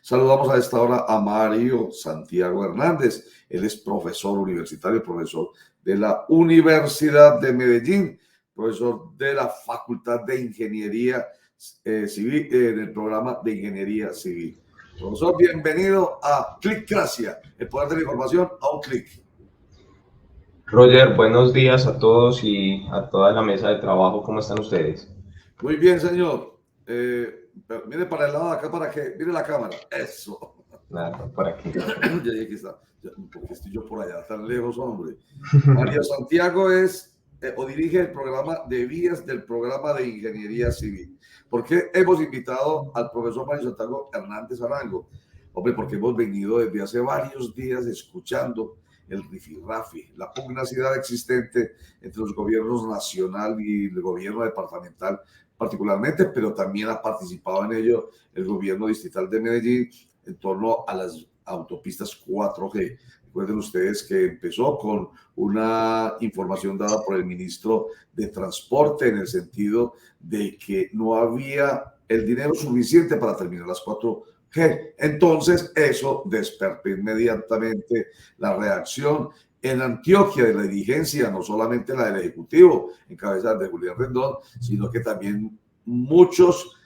Saludamos a esta hora a Mario Santiago Hernández. Él es profesor universitario, profesor de la Universidad de Medellín, profesor de la Facultad de Ingeniería Civil, en el programa de Ingeniería Civil. Profesor, bienvenido a Clickracia, el poder de la información a un clic. Roger, buenos días a todos y a toda la mesa de trabajo. ¿Cómo están ustedes? Muy bien, señor. Mire para el lado de acá para que mire la cámara. Eso. Nada, por aquí. Ya aquí está. Porque estoy yo por allá tan lejos, hombre. Mario Santiago es o dirige el programa de vías del programa de Ingeniería Civil. ¿Por qué hemos invitado al profesor Mario Santiago Hernández Arango? Hombre, porque hemos venido desde hace varios días escuchando el rifirrafe, la pugnacidad existente entre los gobiernos nacional y el gobierno departamental particularmente, pero también ha participado en ello el gobierno distrital de Medellín en torno a las autopistas 4G. Recuerden ustedes que empezó con una información dada por el ministro de Transporte en el sentido de que no había el dinero suficiente para terminar las 4G. Entonces eso despertó inmediatamente la reacción en Antioquia de la dirigencia, no solamente la del Ejecutivo, en cabeza de Julián Rendón, sino que también muchos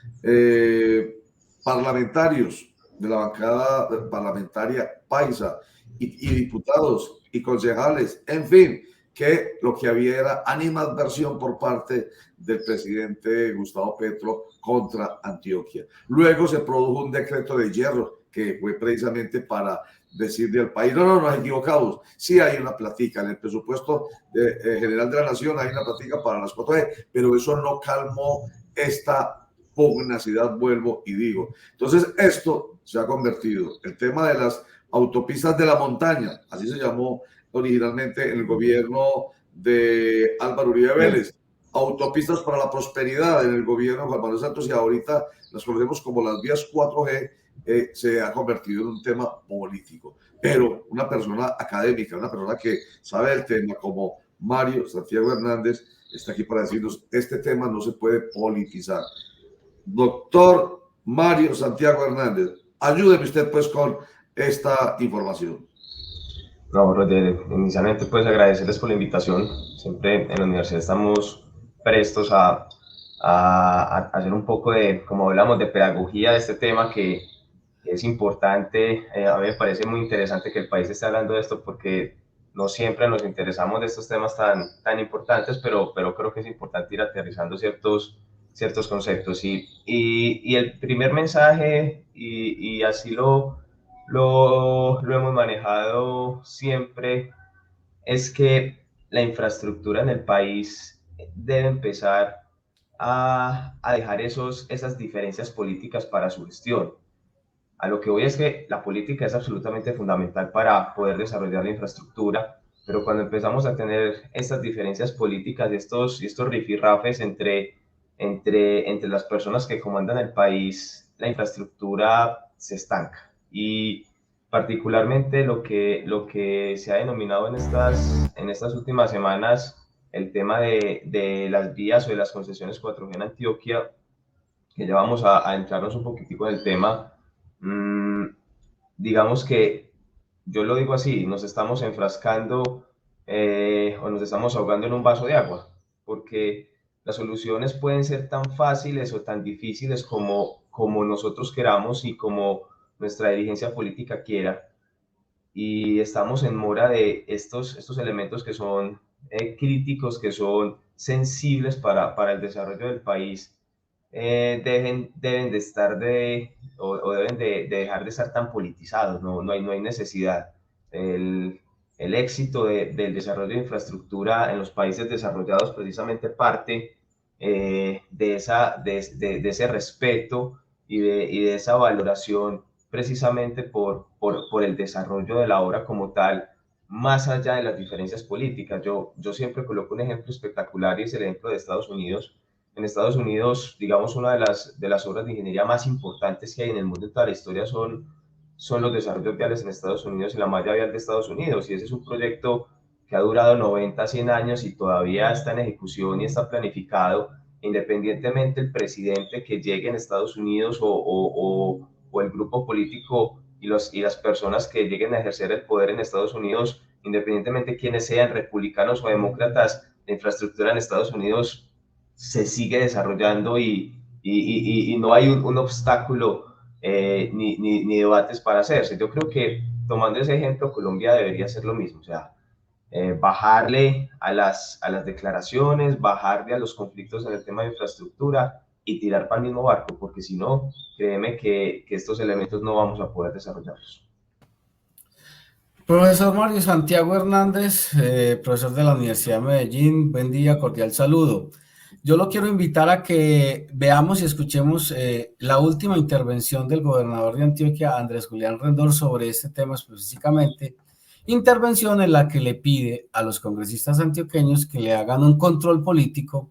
parlamentarios de la bancada parlamentaria paisa y diputados y concejales, en fin, que lo que había era animadversión por parte del presidente Gustavo Petro contra Antioquia. Luego se produjo un decreto de hierro que fue precisamente para decirle al país, no, nos equivocamos, sí hay una platica en el presupuesto general de la nación, hay una platica para las 4G, pero eso no calmó esta pugnacidad, vuelvo y digo. Entonces esto se ha convertido, el tema de las autopistas de la montaña, así se llamó originalmente en el gobierno de Álvaro Uribe Vélez, autopistas para la prosperidad en el gobierno de Juan Manuel Santos y ahorita las conocemos como las vías 4G, se ha convertido en un tema político. Pero una persona académica, una persona que sabe del tema como Mario Santiago Hernández está aquí para decirnos, este tema no se puede politizar. Doctor Mario Santiago Hernández, ayúdeme usted pues con esta información. No, Roger, inicialmente pues agradecerles por la invitación. Siempre en la universidad estamos prestos a hacer un poco de, como hablamos, de pedagogía de este tema que es importante. A mí me parece muy interesante que el país esté hablando de esto porque no siempre nos interesamos de estos temas tan importantes, pero creo que es importante ir aterrizando ciertos conceptos. Y el primer mensaje, y así lo hemos manejado siempre, es que la infraestructura en el país debe empezar a dejar esas diferencias políticas para su gestión. A lo que voy es que la política es absolutamente fundamental para poder desarrollar la infraestructura, pero cuando empezamos a tener estas diferencias políticas, estos rifirrafes entre las personas que comandan el país, la infraestructura se estanca. Y particularmente lo que se ha denominado en estas últimas semanas el tema de las vías o de las concesiones 4G en Antioquia, que ya vamos a entrarnos un poquitico en el tema. Digamos que yo lo digo así, nos estamos enfrascando o nos estamos ahogando en un vaso de agua, porque las soluciones pueden ser tan fáciles o tan difíciles como nosotros queramos y como nuestra dirigencia política quiera. Y estamos en mora de estos elementos que son críticos, que son sensibles para el desarrollo del país. Deben de estar o deben de dejar de estar tan politizados, no hay necesidad. El éxito del desarrollo de infraestructura en los países desarrollados precisamente parte de ese respeto y de esa valoración precisamente por el desarrollo de la obra como tal, más allá de las diferencias políticas. Yo siempre coloco un ejemplo espectacular y es el ejemplo de Estados Unidos. En Estados Unidos, digamos, una de las obras de ingeniería más importantes que hay en el mundo de toda la historia son los desarrollos viales en Estados Unidos y la malla vial de Estados Unidos. Y ese es un proyecto que ha durado 90, 100 años y todavía está en ejecución y está planificado, independientemente del presidente que llegue en Estados Unidos o el grupo político y las personas que lleguen a ejercer el poder en Estados Unidos, independientemente de quienes sean republicanos o demócratas, la infraestructura en Estados Unidos se sigue desarrollando y no hay un obstáculo ni debates para hacerse. Yo creo que tomando ese ejemplo, Colombia debería hacer lo mismo, o sea, bajarle a las declaraciones, bajarle a los conflictos en el tema de infraestructura y tirar para el mismo barco, porque si no, créeme que estos elementos no vamos a poder desarrollarlos. Profesor Mario Santiago Hernández, profesor de la Universidad de Medellín, buen día, cordial saludo. Yo lo quiero invitar a que veamos y escuchemos la última intervención del gobernador de Antioquia, Andrés Julián Rendón, sobre este tema específicamente, intervención en la que le pide a los congresistas antioqueños que le hagan un control político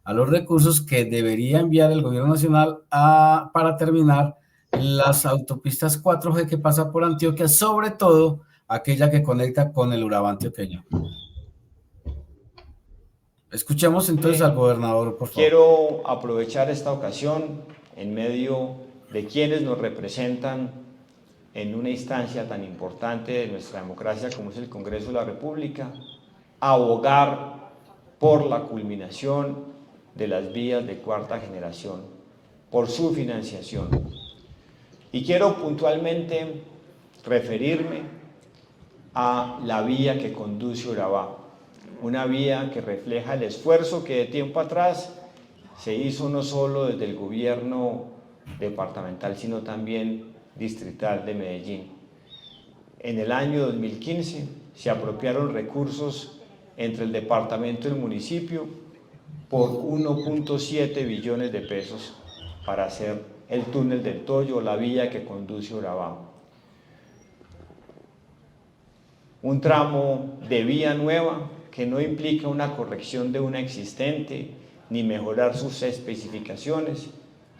a los recursos que debería enviar el gobierno nacional para terminar las autopistas 4G que pasa por Antioquia, sobre todo aquella que conecta con el Urabá antioqueño. Escuchemos entonces al gobernador, por favor. Quiero aprovechar esta ocasión en medio de quienes nos representan en una instancia tan importante de nuestra democracia como es el Congreso de la República, a abogar por la culminación de las vías de cuarta generación, por su financiación. Y quiero puntualmente referirme a la vía que conduce a Urabá, una vía que refleja el esfuerzo que de tiempo atrás se hizo no solo desde el gobierno departamental, sino también distrital de Medellín. En el año 2015 se apropiaron recursos entre el departamento y el municipio por 1.7 billones de pesos para hacer el túnel del Toyo, la vía que conduce a Urabá. Un tramo de vía nueva que no implica una corrección de una existente ni mejorar sus especificaciones,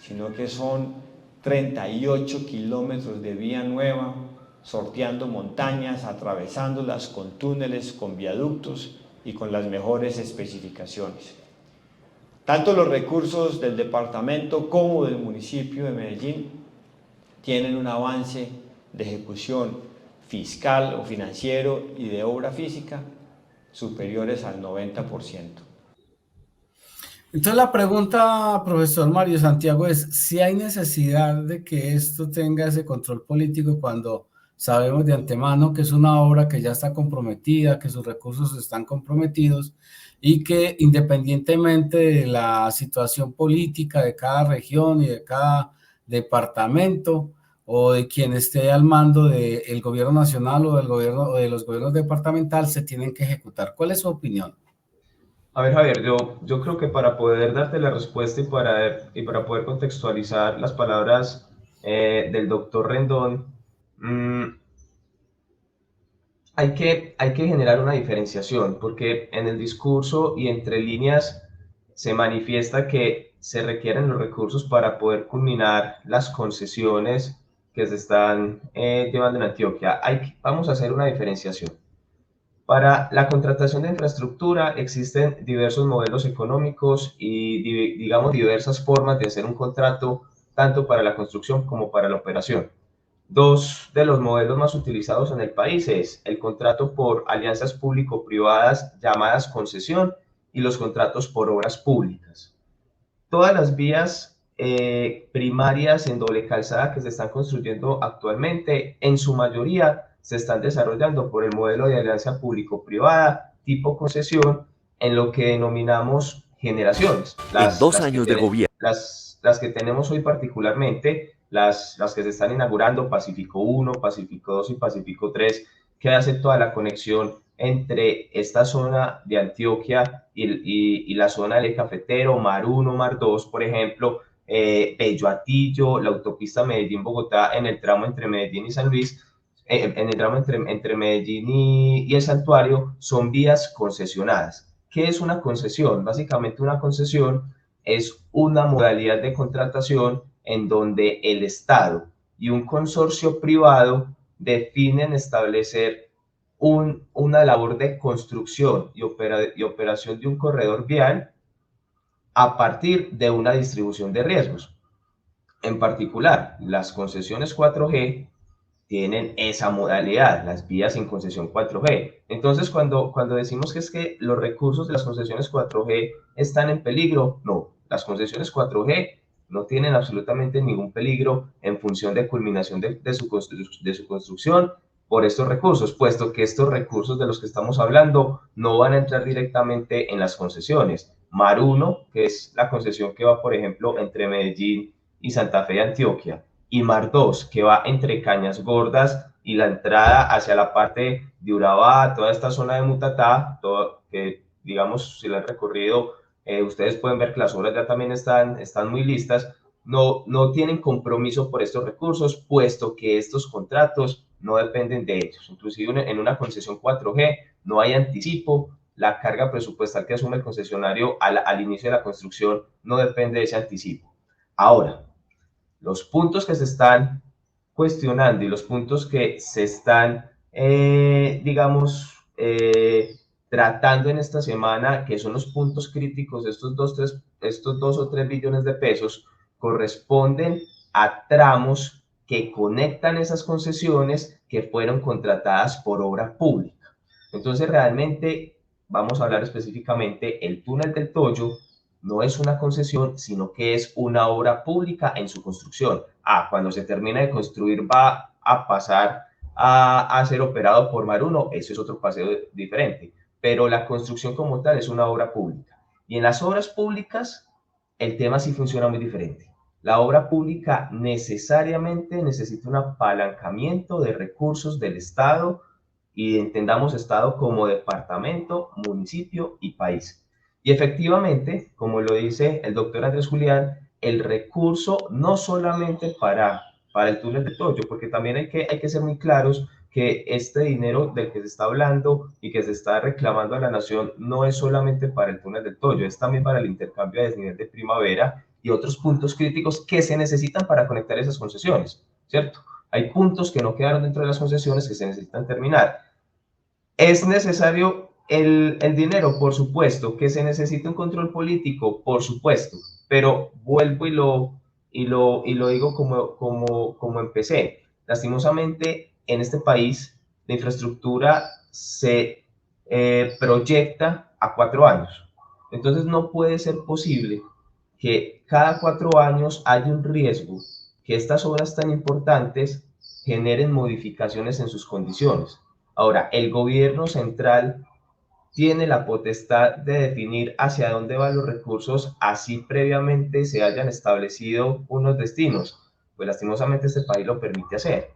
sino que son 38 kilómetros de vía nueva, sorteando montañas, atravesándolas con túneles, con viaductos y con las mejores especificaciones. Tanto los recursos del departamento como del municipio de Medellín tienen un avance de ejecución fiscal o financiero y de obra física superiores al 90%. Entonces la pregunta, profesor Mario Santiago, es si hay necesidad de que esto tenga ese control político cuando sabemos de antemano que es una obra que ya está comprometida, que sus recursos están comprometidos y que independientemente de la situación política de cada región y de cada departamento o de quien esté al mando del gobierno nacional o del gobierno o de los gobiernos departamentales, se tienen que ejecutar. ¿Cuál es su opinión? A ver, Javier, yo creo que para poder darte la respuesta y para poder contextualizar las palabras del doctor Rendón, hay que generar una diferenciación, porque en el discurso y entre líneas se manifiesta que se requieren los recursos para poder culminar las concesiones que se están llevando en Antioquia. Vamos a hacer una diferenciación. Para la contratación de infraestructura existen diversos modelos económicos y, digamos, diversas formas de hacer un contrato, tanto para la construcción como para la operación. Dos de los modelos más utilizados en el país es el contrato por alianzas público-privadas llamadas concesión y los contratos por obras públicas. Todas las vías primarias en doble calzada que se están construyendo actualmente, en su mayoría, se están desarrollando por el modelo de alianza público-privada tipo concesión en lo que denominamos generaciones. En 2 años de gobierno. Las que tenemos hoy particularmente, las que se están inaugurando, Pacífico 1, Pacífico 2 y Pacífico 3, que hace toda la conexión entre esta zona de Antioquia y la zona del eje cafetero, Mar 1, Mar 2, por ejemplo, Bello Atillo, la autopista Medellín-Bogotá en el tramo entre Medellín y San Luis, en el tramo entre Medellín y el Santuario, son vías concesionadas. ¿Qué es una concesión? Básicamente una concesión es una modalidad de contratación en donde el Estado y un consorcio privado definen establecer una labor de construcción y operación de un corredor vial a partir de una distribución de riesgos. En particular, las concesiones 4G tienen esa modalidad, las vías en concesión 4G. Entonces, cuando decimos que es que los recursos de las concesiones 4G están en peligro, no, las concesiones 4G no tienen absolutamente ningún peligro en función de culminación de su construcción por estos recursos, puesto que estos recursos de los que estamos hablando no van a entrar directamente en las concesiones. Mar 1, que es la concesión que va, por ejemplo, entre Medellín y Santa Fe de Antioquia, y Mar 2, que va entre Cañas Gordas y la entrada hacia la parte de Urabá, toda esta zona de Mutatá, todo, que digamos, si lo han recorrido, ustedes pueden ver que las obras ya también están muy listas, no tienen compromiso por estos recursos, puesto que estos contratos no dependen de ellos. Inclusive en una concesión 4G no hay anticipo, la carga presupuestal que asume el concesionario al inicio de la construcción no depende de ese anticipo. Ahora, los puntos que se están cuestionando y los puntos que se están, digamos, tratando en esta semana, que son los puntos críticos de estos 2 o 3 billones de pesos, corresponden a tramos que conectan esas concesiones que fueron contratadas por obra pública. Entonces, realmente, vamos a hablar específicamente, el túnel del Toyo no es una concesión, sino que es una obra pública en su construcción. Cuando se termina de construir va a pasar a ser operado por Mar 1, eso es otro paseo diferente, pero la construcción como tal es una obra pública. Y en las obras públicas, el tema sí funciona muy diferente. La obra pública necesariamente necesita un apalancamiento de recursos del Estado, y entendamos Estado como departamento, municipio y país. Y efectivamente, como lo dice el doctor Andrés Julián, el recurso no solamente para el túnel de Toyo, porque también hay que ser muy claros que este dinero del que se está hablando y que se está reclamando a la nación no es solamente para el túnel del Toyo, es también para el intercambio de desnivel de Primavera y otros puntos críticos que se necesitan para conectar esas concesiones, ¿cierto? Hay puntos que no quedaron dentro de las concesiones que se necesitan terminar. ¿Es necesario el dinero? Por supuesto. ¿Que se necesita un control político? Por supuesto. Pero vuelvo y lo digo como empecé. Lastimosamente, en este país, la infraestructura se proyecta a 4 años. Entonces, no puede ser posible que cada 4 años haya un riesgo que estas obras tan importantes generen modificaciones en sus condiciones. Ahora, el gobierno central tiene la potestad de definir hacia dónde van los recursos, así previamente se hayan establecido unos destinos. Pues lastimosamente este país lo permite hacer.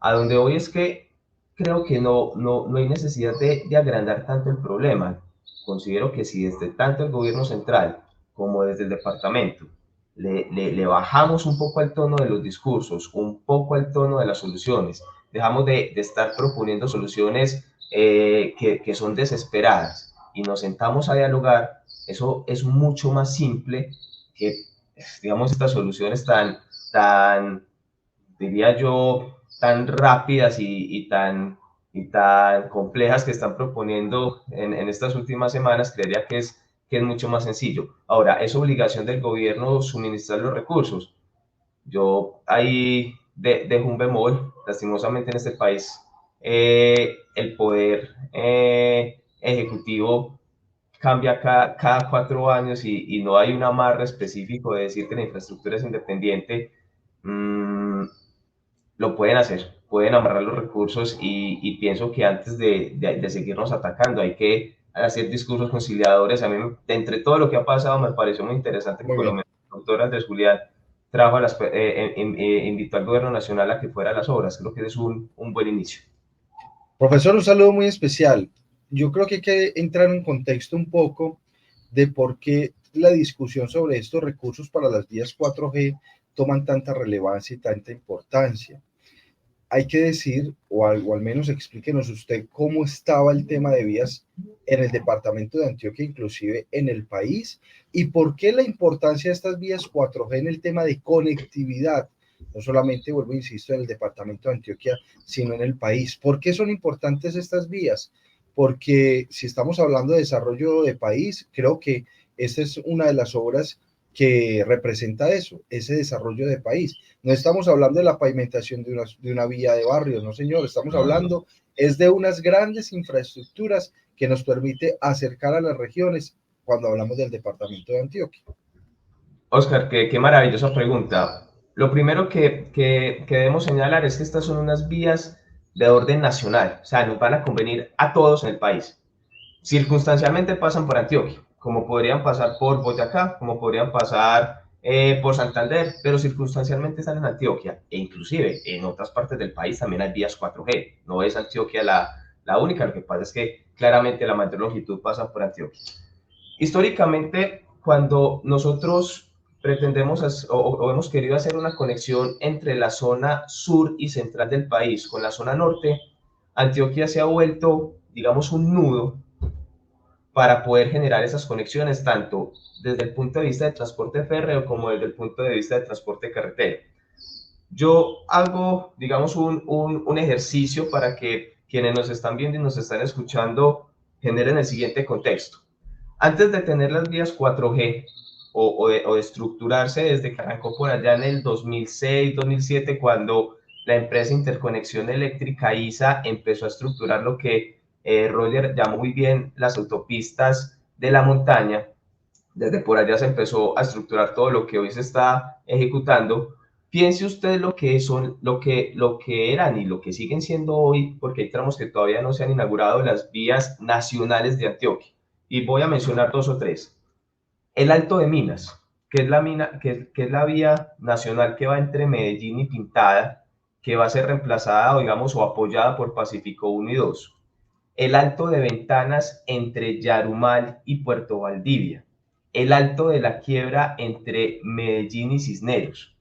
A donde voy es que creo que no hay necesidad de agrandar tanto el problema. Considero que si desde tanto el gobierno central como desde el departamento le bajamos un poco al tono de los discursos, un poco al tono de las soluciones, dejamos de estar proponiendo soluciones que son desesperadas y nos sentamos a dialogar, eso es mucho más simple que, digamos, estas soluciones tan diría yo, tan rápidas y tan complejas que están proponiendo en estas últimas semanas, creería que es mucho más sencillo. Ahora, es obligación del gobierno suministrar los recursos. Yo ahí dejo un bemol, lastimosamente en este país, el poder ejecutivo cambia cada 4 años y no hay un amarre específico de decir que la infraestructura es independiente. Lo pueden hacer, pueden amarrar los recursos y pienso que antes de seguirnos atacando hay que hacer discursos conciliadores. A mí, entre todo lo que ha pasado, me pareció muy interesante que por lo menos el doctor Andrés Julián trajo invitó al gobierno nacional a que fuera a las obras. Creo que es un buen inicio. Profesor, un saludo muy especial. Yo creo que hay que entrar en contexto un poco de por qué la discusión sobre estos recursos para las vías 4G toman tanta relevancia y tanta importancia. Hay que decir, o al menos explíquenos usted cómo estaba el tema de vías en el departamento de Antioquia, inclusive en el país, y por qué la importancia de estas vías 4G en el tema de conectividad, no solamente, vuelvo, insisto, en el departamento de Antioquia, sino en el país. ¿Por qué son importantes estas vías? Porque si estamos hablando de desarrollo de país, creo que esta es una de las obras que representa eso, ese desarrollo de país. No estamos hablando de la pavimentación de una vía de barrio, no señor, estamos hablando es de unas grandes infraestructuras que nos permite acercar a las regiones cuando hablamos del departamento de Antioquia. Oscar, qué maravillosa pregunta. Lo primero que debemos señalar es que estas son unas vías de orden nacional, o sea, nos van a convenir a todos en el país. Circunstancialmente pasan por Antioquia, como podrían pasar por Boyacá, como podrían pasar por Santander, pero circunstancialmente están en Antioquia, e inclusive en otras partes del país también hay vías 4G, no es Antioquia la única, lo que pasa es que claramente la mayor longitud pasa por Antioquia. Históricamente, cuando nosotros pretendemos o hemos querido hacer una conexión entre la zona sur y central del país con la zona norte, Antioquia se ha vuelto, digamos, un nudo para poder generar esas conexiones, tanto desde el punto de vista de transporte férreo como desde el punto de vista de transporte carretero. Yo hago, digamos, un ejercicio para que quienes nos están viendo y nos están escuchando generen el siguiente contexto. Antes de tener las vías 4G o de estructurarse desde que arrancó por allá en el 2006-2007, cuando la empresa Interconexión Eléctrica ISA empezó a estructurar lo que Roger llamó muy bien las autopistas de la montaña, desde por allá se empezó a estructurar todo lo que hoy se está ejecutando. Piense usted lo que son, lo que eran y lo que siguen siendo hoy, porque hay tramos que todavía no se han inaugurado, las vías nacionales de Antioquia. Y voy a mencionar 2 o 3. El Alto de Minas, que es la vía nacional que va entre Medellín y Pintada, que va a ser reemplazada, o digamos, o apoyada por Pacífico 1 y 2. El Alto de Ventanas entre Yarumal y Puerto Valdivia. El Alto de la Quiebra entre Medellín y Cisneros.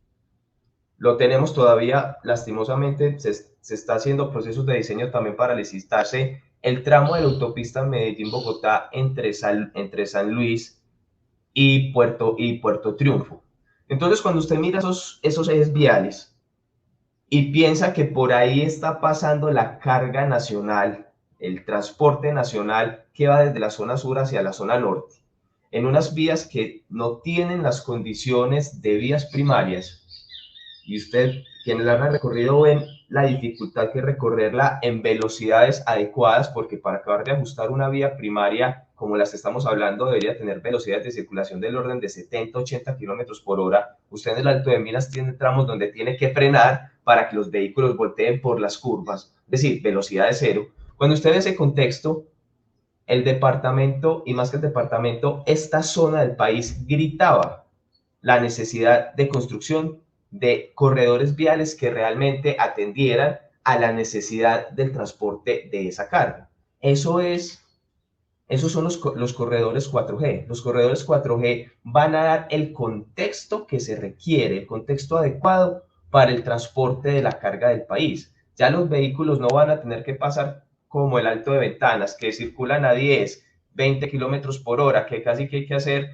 Lo tenemos todavía, lastimosamente, se está haciendo procesos de diseño también para licitarse el tramo de la autopista Medellín-Bogotá entre San Luis y Puerto Triunfo. Entonces, cuando usted mira esos ejes viales y piensa que por ahí está pasando la carga nacional, el transporte nacional que va desde la zona sur hacia la zona norte, en unas vías que no tienen las condiciones de vías primarias, y usted, quienes la han recorrido, ven la dificultad que es recorrerla en velocidades adecuadas, porque para acabar de ajustar una vía primaria como las que estamos hablando debería tener velocidades de circulación del orden de 70-80 kilómetros por hora. Usted en el Alto de Minas tiene tramos donde tiene que frenar para que los vehículos volteen por las curvas, es decir, velocidad de cero. Cuando usted ve ese contexto, el departamento, y más que el departamento, esta zona del país gritaba la necesidad de construcción de corredores viales que realmente atendieran a la necesidad del transporte de esa carga. Esos son los corredores 4G. Los corredores 4G van a dar el contexto que se requiere, el contexto adecuado para el transporte de la carga del país. Ya los vehículos no van a tener que pasar como el Alto de Ventanas, que circulan a 10, 20 kilómetros por hora, que casi que hay que hacer,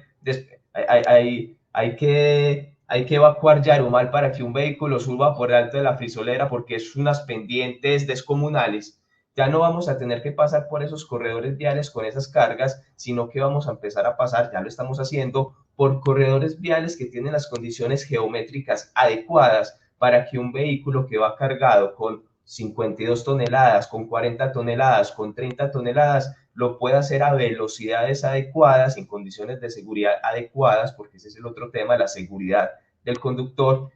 hay que evacuar Yarumal para que un vehículo suba por el Alto de la Frisolera, porque es unas pendientes descomunales. Ya no vamos a tener que pasar por esos corredores viales con esas cargas, sino que vamos a empezar a pasar, ya lo estamos haciendo, por corredores viales que tienen las condiciones geométricas adecuadas para que un vehículo que va cargado con 52 toneladas, con 40 toneladas, con 30 toneladas, lo pueda hacer a velocidades adecuadas, en condiciones de seguridad adecuadas, porque ese es el otro tema, la seguridad del conductor,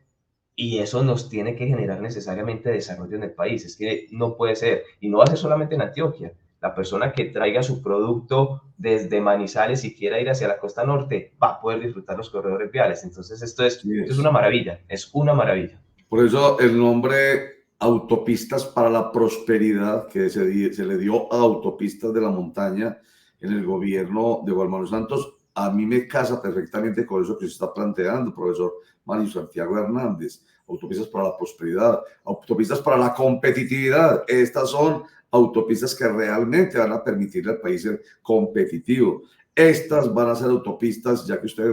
y eso nos tiene que generar necesariamente desarrollo en el país. Es que no puede ser, y no va a ser solamente en Antioquia. La persona que traiga su producto desde Manizales y quiera ir hacia la costa norte va a poder disfrutar los corredores viales. Entonces esto es una maravilla, es una maravilla. Por eso el nombre Autopistas para la Prosperidad, que se le dio a Autopistas de la Montaña en el gobierno de Juan Manuel Santos, a mí me casa perfectamente con eso que se está planteando, profesor Mario Santiago Hernández. Autopistas para la prosperidad, autopistas para la competitividad. Estas son autopistas que realmente van a permitirle al país ser competitivo. Estas van a ser autopistas, ya que usted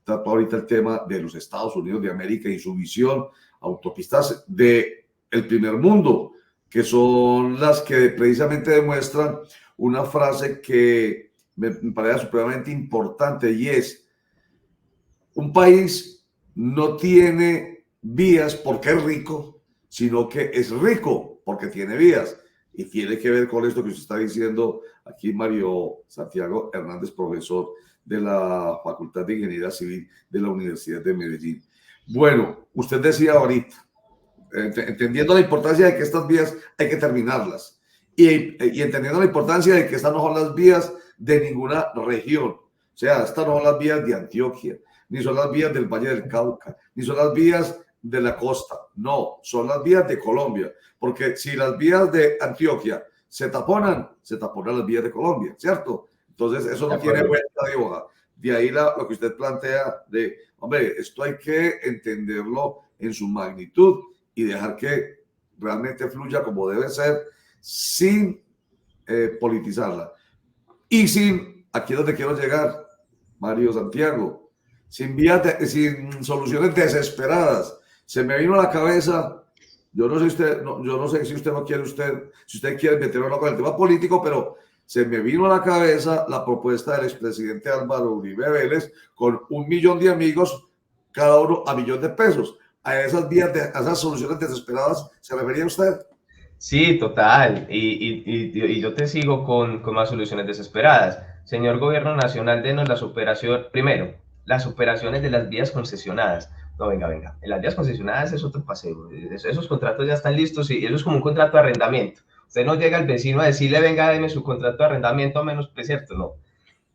trató ahorita el tema de los Estados Unidos de América y su visión, autopistas del primer mundo, que son las que precisamente demuestran una frase que me parece supremamente importante, y es: un país no tiene vías porque es rico, sino que es rico porque tiene vías. Y tiene que ver con esto que usted está diciendo aquí, Mario Santiago Hernández, profesor de la Facultad de Ingeniería Civil de la Universidad de Medellín. Bueno, usted decía ahorita, entendiendo la importancia de que estas vías hay que terminarlas y entendiendo la importancia de que estas no son las vías de ninguna región. O sea, estas no son las vías de Antioquia, ni son las vías del Valle del Cauca, ni son las vías de la costa. No, son las vías de Colombia. Porque si las vías de Antioquia se taponan las vías de Colombia, ¿cierto? Entonces, eso no tiene vuelta de hoja. De ahí lo que usted plantea de, hombre, esto hay que entenderlo en su magnitud y dejar que realmente fluya como debe ser sin politizarla. Y sin, aquí es donde quiero llegar, Mario Santiago, sin soluciones desesperadas. Se me vino a la cabeza, yo no sé si usted quiere meterlo con el tema político, pero se me vino a la cabeza la propuesta del expresidente Álvaro Uribe Vélez con 1 millón de amigos, cada uno a $1 millón. ¿A esas esas soluciones desesperadas se refería usted? Sí, total. Y yo te sigo con más soluciones desesperadas. Señor Gobierno Nacional, denos primero, las operaciones de las vías concesionadas. No, venga. En las vías concesionadas es otro paseo. Esos contratos ya están listos y eso es como un contrato de arrendamiento. Usted no llega al vecino a decirle, venga, deme su contrato de arrendamiento a menos, pues cierto, no.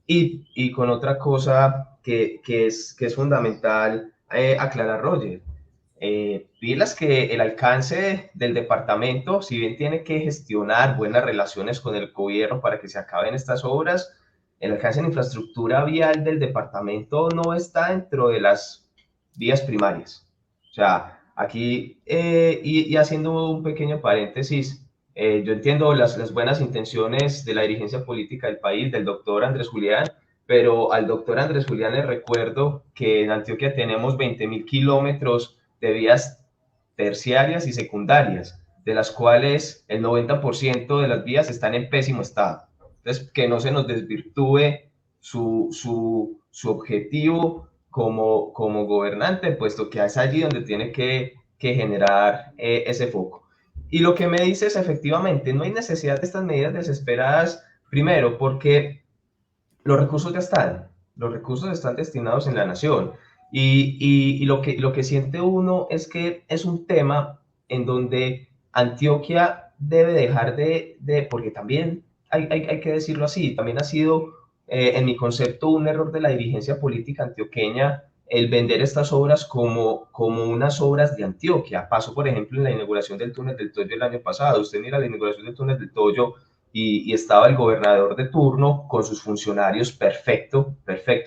Y con otra cosa que es fundamental aclarar, Roger. Pilas que el alcance del departamento, si bien tiene que gestionar buenas relaciones con el gobierno para que se acaben estas obras, el alcance en infraestructura vial del departamento no está dentro de las vías primarias. O sea, aquí, y haciendo un pequeño paréntesis, yo entiendo las buenas intenciones de la dirigencia política del país, del doctor Andrés Julián, pero al doctor Andrés Julián le recuerdo que en Antioquia tenemos 20.000 kilómetros de vías terciarias y secundarias, de las cuales el 90% de las vías están en pésimo estado. Entonces, que no se nos desvirtúe su objetivo como gobernante, puesto que es allí donde tiene que generar ese foco. Y lo que me dices, efectivamente, no hay necesidad de estas medidas desesperadas, primero, porque los recursos ya están, los recursos están destinados en la nación. Y lo que siente uno es que es un tema en donde Antioquia debe dejar porque también hay que decirlo así, también ha sido, en mi concepto, un error de la dirigencia política antioqueña el vender estas obras como unas obras de Antioquia. Pasó, por ejemplo, en la inauguración del túnel del Toyo el año pasado. Usted mira la inauguración del túnel del Toyo y estaba el gobernador de turno con sus funcionarios, perfecto,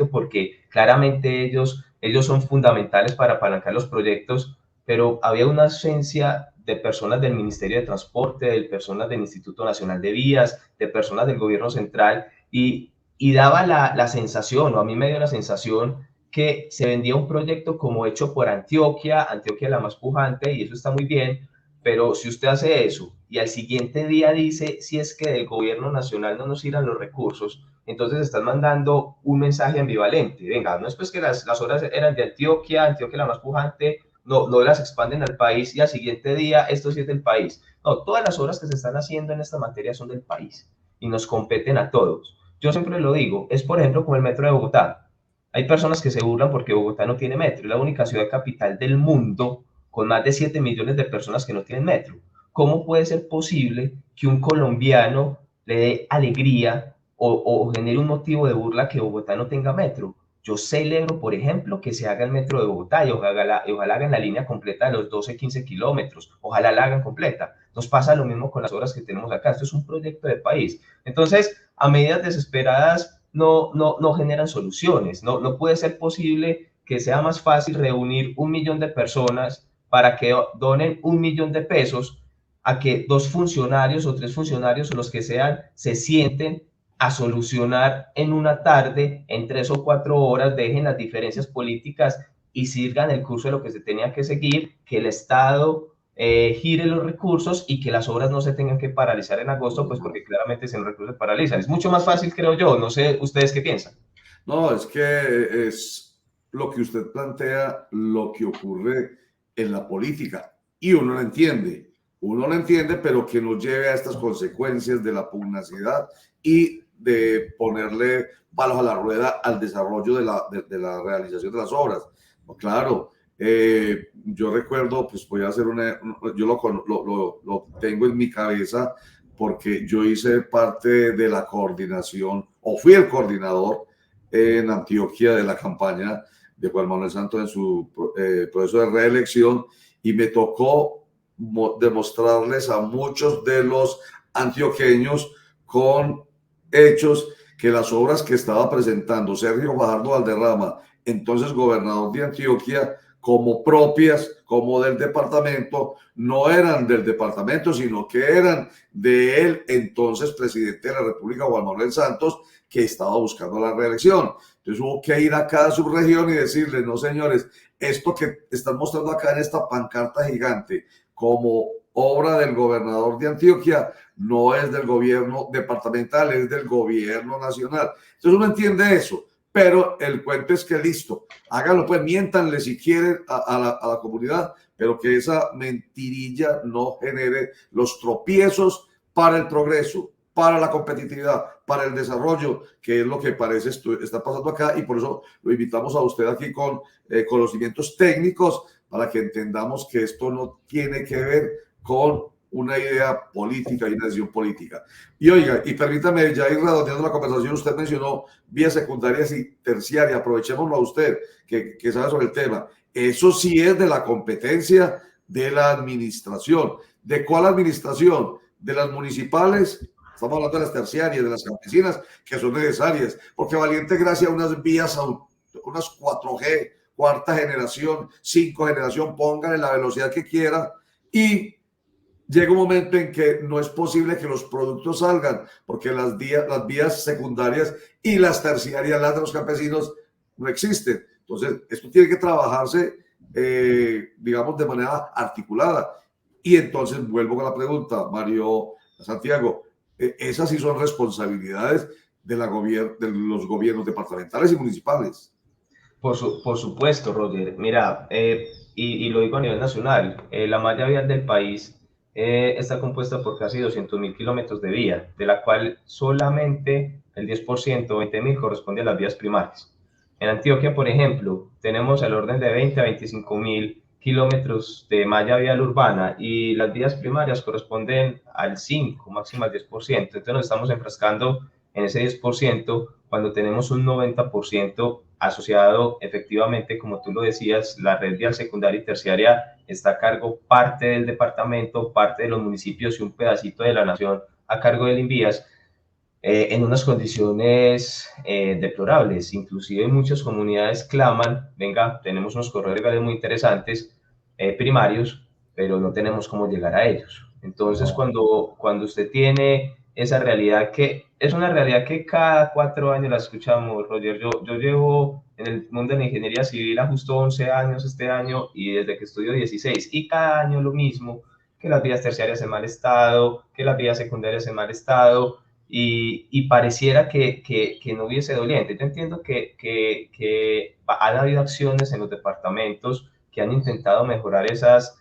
porque claramente ellos son fundamentales para apalancar los proyectos, pero había una ausencia de personas del Ministerio de Transporte, de personas del Instituto Nacional de Vías, de personas del gobierno central, y daba la sensación, o a mí me dio la sensación, que se vendía un proyecto como hecho por Antioquia la más pujante, y eso está muy bien, pero si usted hace eso y al siguiente día dice, si es que del gobierno nacional no nos irán los recursos, entonces están mandando un mensaje ambivalente. Venga, no es pues que las obras eran de Antioquia la más pujante, no las expanden al país y al siguiente día esto sí es del país. No, todas las obras que se están haciendo en esta materia son del país y nos competen a todos. Yo siempre lo digo, es por ejemplo como el metro de Bogotá. Hay personas que se burlan porque Bogotá no tiene metro, es la única ciudad capital del mundo con más de 7 millones de personas que no tienen metro. ¿Cómo puede ser posible que un colombiano le dé alegría o genere un motivo de burla que Bogotá no tenga metro? Yo celebro, por ejemplo, que se haga el metro de Bogotá y ojalá hagan la línea completa de los 12-15 kilómetros. Ojalá la hagan completa. Nos pasa lo mismo con las obras que tenemos acá. Esto es un proyecto de país. Entonces, a medidas desesperadas no generan soluciones. No puede ser posible que sea más fácil reunir 1 millón de personas para que donen 1 millón de pesos a que 2 funcionarios o 3 funcionarios o los que sean se sienten a solucionar en una tarde, en 3 o 4 horas, dejen las diferencias políticas y sigan el curso de lo que se tenía que seguir, que el Estado gire los recursos y que las obras no se tengan que paralizar en agosto, pues porque claramente si los recursos se paralizan. Es mucho más fácil, creo yo. No sé, ¿ustedes qué piensan? No, es que lo que usted plantea, lo que ocurre en la política. Y uno lo entiende, pero que nos lleve a estas consecuencias de la pugnacidad y de ponerle palos a la rueda al desarrollo de la realización de las obras. Pues claro, yo recuerdo, pues voy a hacer yo lo tengo en mi cabeza porque yo hice parte de la coordinación, o fui el coordinador en Antioquia de la campaña de Juan Manuel Santos en su proceso de reelección, y me tocó demostrarles a muchos de los antioqueños con hechos que las obras que estaba presentando Sergio Fajardo Valderrama, entonces gobernador de Antioquia, como propias, como del departamento, no eran del departamento, sino que eran de él, entonces presidente de la República, Juan Manuel Santos, que estaba buscando la reelección. Entonces hubo que ir a cada subregión y decirle, no señores, esto que están mostrando acá en esta pancarta gigante como obra del gobernador de Antioquia no es del gobierno departamental, es del gobierno nacional. Entonces uno entiende eso, pero el cuento es que listo, háganlo pues, miéntanle si quieren a la comunidad, pero que esa mentirilla no genere los tropiezos para el progreso, para la competitividad, para el desarrollo, que es lo que parece está pasando acá, y por eso lo invitamos a usted aquí con conocimientos técnicos para que entendamos que esto no tiene que ver con una idea política y una decisión política. Y oiga, y permítame ya ir redondeando la conversación, usted mencionó vías secundarias y terciarias, aprovechémoslo a usted que sabe sobre el tema. Eso sí es de la competencia de la administración. ¿De cuál administración? ¿De las municipales? Estamos hablando de las terciarias, de las campesinas, que son necesarias, porque Valiente, gracias a unas vías, unas 4G, cuarta generación, 5 generación, póngale la velocidad que quiera, y llega un momento en que no es posible que los productos salgan, porque las vías secundarias y las terciarias, las de los campesinos, no existen. Entonces, esto tiene que trabajarse, digamos, de manera articulada. Y entonces vuelvo con la pregunta, Mario Santiago, esas sí son responsabilidades de los gobiernos departamentales y municipales. Por supuesto, Roger. Mira, y lo digo a nivel nacional, la malla vial del país está compuesta por casi 200.000 kilómetros de vía, de la cual solamente el 10%, 20.000, corresponde a las vías primarias. En Antioquia, por ejemplo, tenemos el orden de 20 a 25.000 kilómetros de malla vial urbana, y las vías primarias corresponden al 5, máximo al 10%. Entonces nos estamos enfrascando en ese 10% cuando tenemos un 90% asociado efectivamente, como tú lo decías, la red vial secundaria y terciaria está a cargo parte del departamento, parte de los municipios y un pedacito de la nación a cargo del Invías, en unas condiciones deplorables. Inclusive muchas comunidades claman, venga, tenemos unos corredores viales muy interesantes, primarios, pero no tenemos cómo llegar a ellos. Entonces, cuando usted tiene esa realidad, que es una realidad que cada 4 años la escuchamos, Roger. Yo llevo en el mundo de la ingeniería civil a justo 11 años este año, y desde que estudio 16, y cada año lo mismo, que las vías terciarias en mal estado, que las vías secundarias en mal estado, y pareciera que no hubiese doliente. Yo entiendo que han habido acciones en los departamentos que han intentado mejorar esas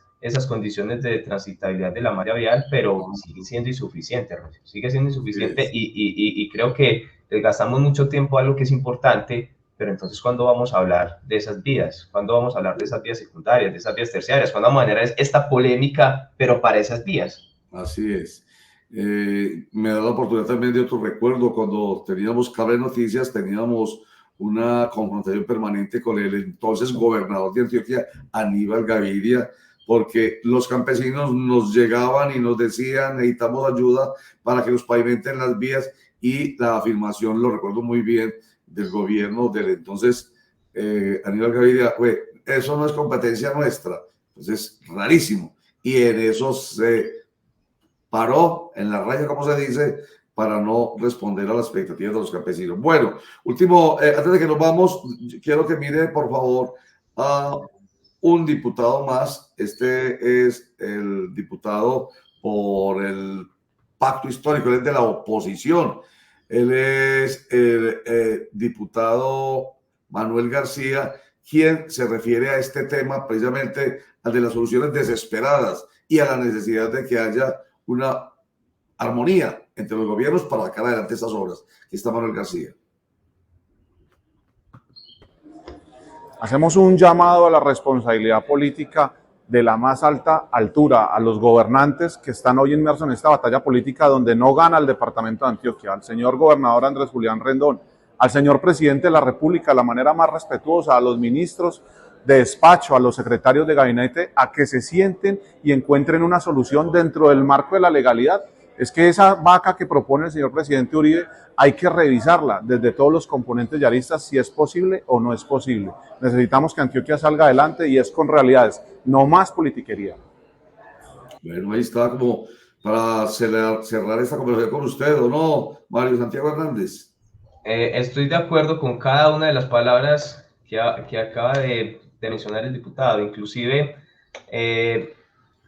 condiciones de transitabilidad de la malla vial, pero sigue siendo insuficiente, sigue siendo insuficiente, y creo que gastamos mucho tiempo a lo que es importante, pero entonces, ¿cuándo vamos a hablar de esas vías? ¿Cuándo vamos a hablar de esas vías secundarias, de esas vías terciarias? ¿Cuándo vamos a generar esta polémica, pero para esas vías? Así es. Me da la oportunidad también de otro recuerdo. Cuando teníamos Cable Noticias, teníamos una confrontación permanente con el entonces gobernador de Antioquia, Aníbal Gaviria, porque los campesinos nos llegaban y nos decían, necesitamos ayuda para que nos pavimenten las vías, y la afirmación, lo recuerdo muy bien, del gobierno del entonces Aníbal Gaviria, eso no es competencia nuestra. Entonces, rarísimo. Y en eso se paró en la raya, como se dice, para no responder a las expectativas de los campesinos. Bueno, último, antes de que nos vamos, quiero que mire, por favor, a un diputado más. Este es el diputado por el pacto histórico, él es de la oposición. Él es el diputado Manuel García, quien se refiere a este tema, precisamente al de las soluciones desesperadas y a la necesidad de que haya una armonía entre los gobiernos para sacar adelante estas obras. Aquí está Manuel García. Hacemos un llamado a la responsabilidad política de la más alta altura, a los gobernantes que están hoy inmersos en esta batalla política donde no gana el departamento de Antioquia, al señor gobernador Andrés Julián Rendón, al señor presidente de la República, de la manera más respetuosa, a los ministros de despacho, a los secretarios de gabinete, a que se sienten y encuentren una solución dentro del marco de la legalidad. Es que esa vaca que propone el señor presidente Uribe hay que revisarla desde todos los componentes yaristas si es posible o no es posible. Necesitamos que Antioquia salga adelante y es con realidades, no más politiquería. Bueno, ahí está como para cerrar esta conversación con usted, ¿o no, Mario Santiago Hernández? Estoy de acuerdo con cada una de las palabras que acaba de mencionar el diputado. Inclusive,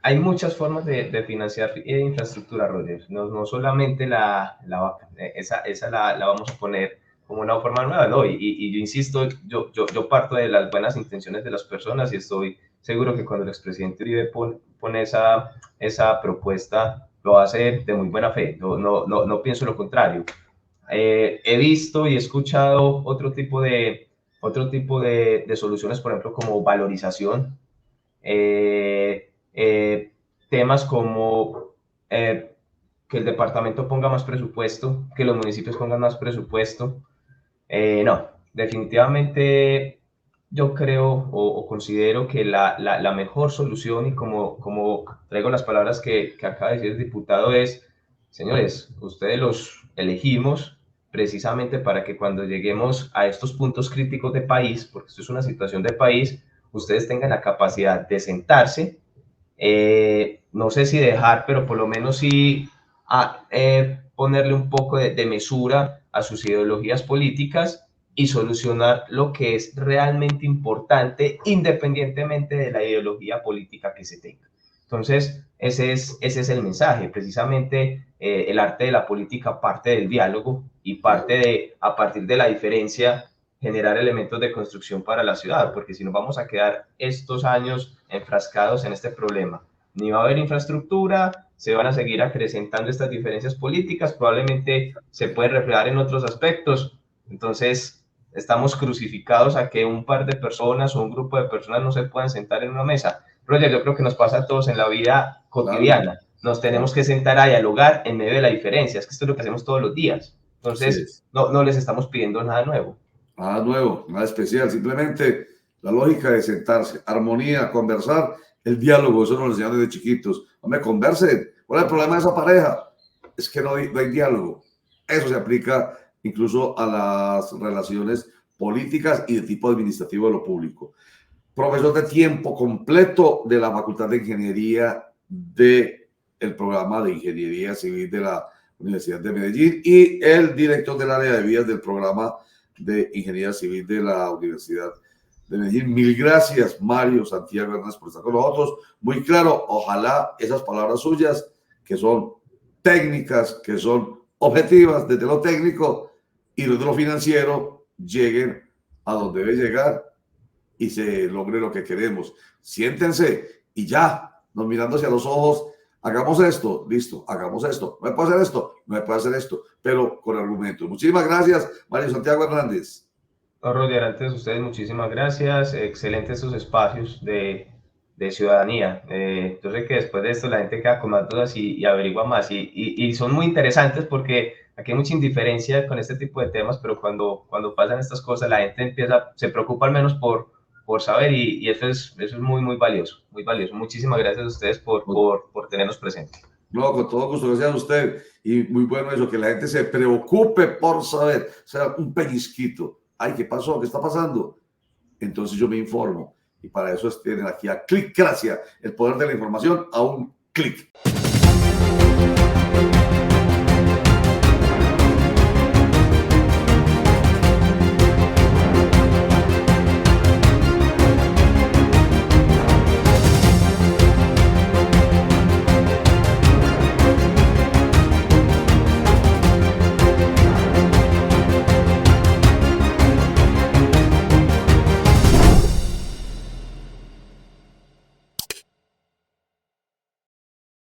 hay muchas formas de financiar infraestructura, Roger. No solamente la vaca, esa la vamos a poner como una forma nueva, ¿no? Y yo insisto, yo parto de las buenas intenciones de las personas y estoy seguro que cuando el expresidente Uribe pone esa propuesta, lo hace de muy buena fe. No pienso lo contrario. He visto y he escuchado otro tipo de soluciones, por ejemplo, como valorización. Temas como que el departamento ponga más presupuesto, que los municipios pongan más presupuesto. No, definitivamente yo creo o considero que la mejor solución, y como traigo las palabras que acaba de decir el diputado, es, señores, ustedes los elegimos precisamente para que cuando lleguemos a estos puntos críticos de país, porque esto es una situación de país, ustedes tengan la capacidad de sentarse, no sé si dejar, pero por lo menos sí ponerle un poco de mesura a sus ideologías políticas y solucionar lo que es realmente importante independientemente de la ideología política que se tenga. Entonces, ese es el mensaje. Precisamente el arte de la política parte del diálogo y parte de, a partir de la diferencia, generar elementos de construcción para la ciudad, porque si nos vamos a quedar estos años enfrascados en este problema, ni va a haber infraestructura, se van a seguir acrecentando estas diferencias políticas, probablemente se puede reflejar en otros aspectos. Entonces, estamos crucificados a que un par de personas o un grupo de personas no se puedan sentar en una mesa. Roger, yo creo que nos pasa a todos en la vida cotidiana. Nos tenemos que sentar a dialogar en medio de la diferencia. Es que esto es lo que hacemos todos los días. Entonces, no les estamos pidiendo nada nuevo. Nada nuevo, nada especial. Simplemente la lógica de sentarse, armonía, conversar, el diálogo. Eso nos lo enseñan desde chiquitos. Hombre, conversen. ¿Cuál es el problema de esa pareja? Es que no hay diálogo. Eso se aplica incluso a las relaciones políticas y de tipo administrativo de lo público. Profesor de tiempo completo de la Facultad de Ingeniería del programa de Ingeniería Civil de la Universidad de Medellín y el director del área de vías del programa de Ingeniería Civil de la Universidad de Medellín. Mil gracias, Mario Santiago Hernández, por estar con nosotros. Muy claro, ojalá esas palabras suyas, que son técnicas, que son objetivas desde lo técnico y desde lo financiero, lleguen a donde debe llegar y se logre lo que queremos. Siéntense y ya, nos mirándose a los ojos, hagamos esto, listo, hagamos esto, no me puede hacer esto, no me puede hacer esto, pero con argumentos. Muchísimas gracias, Mario Santiago Hernández. No, Roger, antes de ustedes, muchísimas gracias. Excelentes esos espacios de ciudadanía. Yo sé que después de esto la gente queda con más dudas y averigua más y son muy interesantes porque aquí hay mucha indiferencia con este tipo de temas, pero cuando pasan estas cosas la gente se preocupa al menos por saber y eso es muy, muy valioso, muy valioso. Muchísimas gracias a ustedes por tenernos presentes. No, con todo gusto, gracias a usted. Y muy bueno eso, que la gente se preocupe por saber, o sea, un pellizquito. Ay, ¿qué pasó? ¿Qué está pasando? Entonces yo me informo. Y para eso tienen aquí a Clickracia, el poder de la información a un clic.